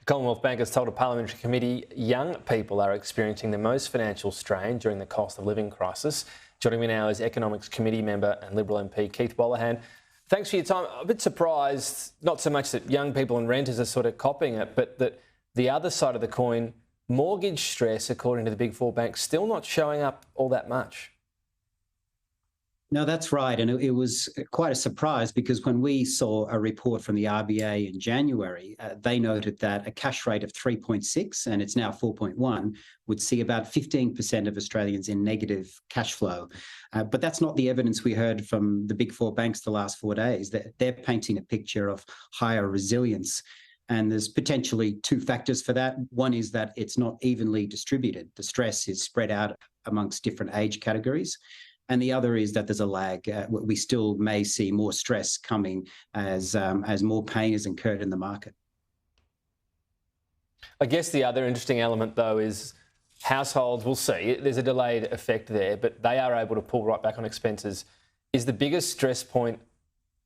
Commonwealth Bank has told a parliamentary committee young people are experiencing the most financial strain during the cost of living crisis. Joining me now is Economics Committee member and Liberal MP Keith Wolahan. Thanks for your time. I'm a bit surprised, not so much that young people and renters are sort of copying it, but that the other side of the coin, mortgage stress, according to the big four banks, still not showing up all that much. No, that's right. And it was quite a surprise because when we saw a report from the RBA in January, they noted that a cash rate of 3.6, and it's now 4.1, would see about 15% of Australians in negative cash flow. But that's not the evidence we heard from the big four banks the last 4 days. They're painting a picture of higher resilience. And there's potentially two factors for that. One is that it's not evenly distributed. The stress is spread out amongst different age categories. And the other is that there's a lag. We still may see more stress coming as more pain is incurred in the market. I guess the other interesting element, though, is households, we'll see, there's a delayed effect there, but they are able to pull right back on expenses. Is the biggest stress point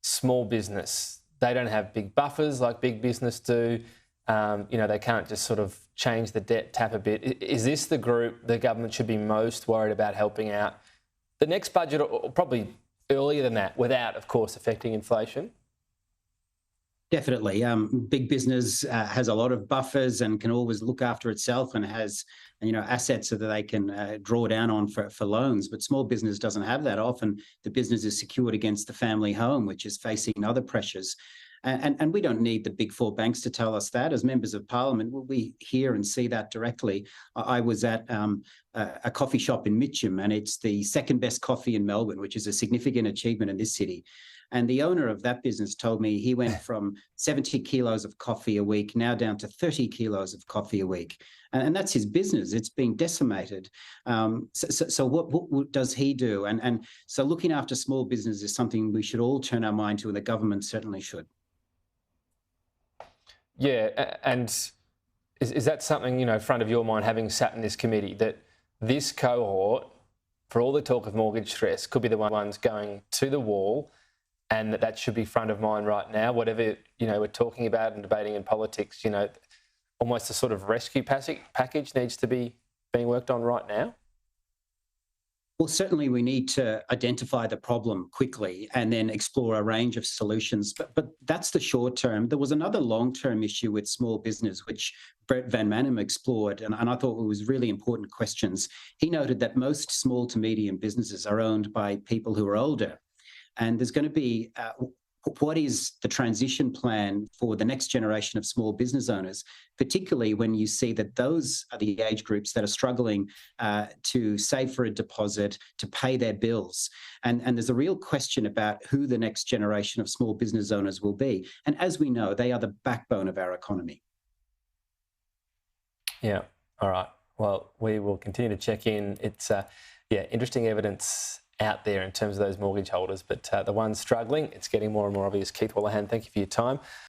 small business? They don't have big buffers like big business do. They can't just sort of change the debt tap a bit. Is this the group the government should be most worried about helping out the next budget, or probably earlier than that, without, of course, affecting inflation? Definitely. Big business has a lot of buffers and can always look after itself and has, assets so that they can draw down on for loans. But small business doesn't have that. Often the business is secured against the family home, which is facing other pressures. And we don't need the big four banks to tell us that. As members of parliament, we hear and see that directly. I was at a coffee shop in Mitcham, and it's the second best coffee in Melbourne, which is a significant achievement in this city. And the owner of that business told me he went from 70 kilos of coffee a week now down to 30 kilos of coffee a week. And that's his business. It's being decimated. So what does he do? And so looking after small business is something we should all turn our mind to, and the government certainly should. Yeah, and is that something, front of your mind, having sat in this committee, that this cohort, for all the talk of mortgage stress, could be the ones going to the wall, and that should be front of mind right now? Whatever, we're talking about and debating in politics, almost a sort of rescue package needs to be being worked on right now? Well, certainly we need to identify the problem quickly and then explore a range of solutions. But that's the short term. There was another long-term issue with small business, which Brett Van Manham explored, and I thought it was really important questions. He noted that most small to medium businesses are owned by people who are older. And there's going to be what is the transition plan for the next generation of small business owners, particularly when you see that those are the age groups that are struggling to save for a deposit, to pay their bills. And there's a real question about who the next generation of small business owners will be. And as we know, they are the backbone of our economy. Yeah. All right. Well, we will continue to check in. It's, interesting evidence out there in terms of those mortgage holders, but the ones struggling, it's getting more and more obvious. Keith Wolahan, thank you for your time.